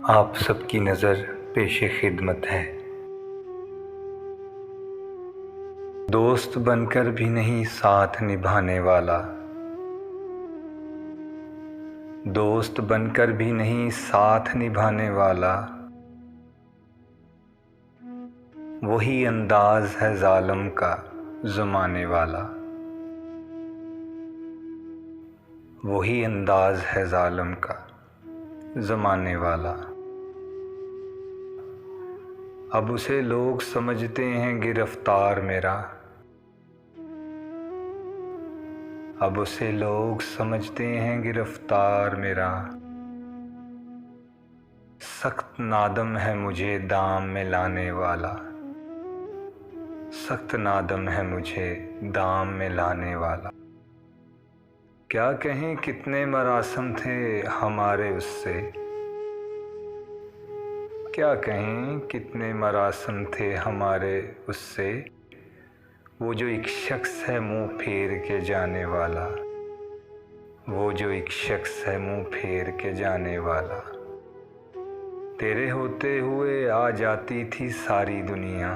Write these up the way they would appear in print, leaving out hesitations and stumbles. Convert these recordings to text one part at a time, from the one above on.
आप सबकी नज़र पेशे खिदमत है। दोस्त बनकर भी नहीं साथ निभाने वाला, दोस्त बनकर भी नहीं साथ निभाने वाला, वही अंदाज है जालिम का ज़माने वाला, वही अंदाज है जालिम का ज़माने वाला। अब उसे लोग समझते हैं गिरफ्तार मेरा, अब उसे लोग समझते हैं गिरफ्तार मेरा। सख्त नादम है मुझे दाम में लाने वाला, सख्त नादम है मुझे दाम में लाने वाला। क्या कहें कितने मरासम थे हमारे उससे, क्या कहें कितने मरासम थे हमारे उससे। वो जो एक शख्स है मुंह फेर के जाने वाला, वो जो एक शख्स है मुंह फेर के जाने वाला। तेरे होते हुए आ जाती थी सारी दुनिया,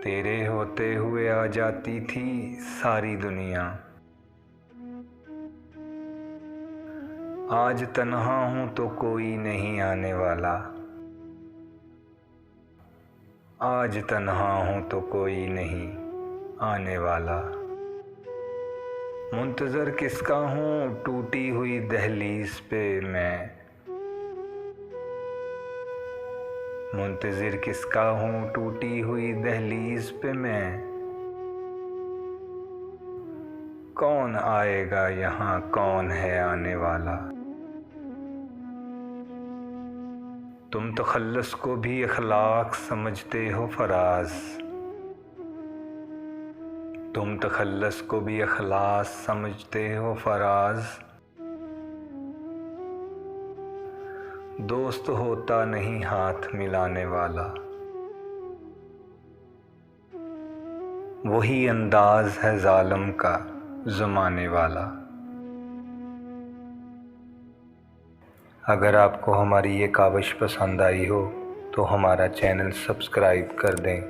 तेरे होते हुए आ जाती थी सारी दुनिया। आज तन्हा हूँ तो कोई नहीं आने वाला, आज तन्हा हूँ तो कोई नहीं आने वाला। मुंतज़र किसका हूँ टूटी हुई दहलीज़ पे मैं, मुंतज़िर किसका हूँ टूटी हुई दहलीज़ पे मैं। कौन आएगा यहाँ कौन है आने वाला। तुम तखल्लुस को भी अखलाक समझते हो फराज, तुम तखल्लुस को भी अखलाक समझते हो फराज। दोस्त होता नहीं हाथ मिलाने वाला, वही अंदाज है जालिम का ज़माने वाला। अगर आपको हमारी ये काविश पसंद आई हो तो हमारा चैनल सब्सक्राइब कर दें।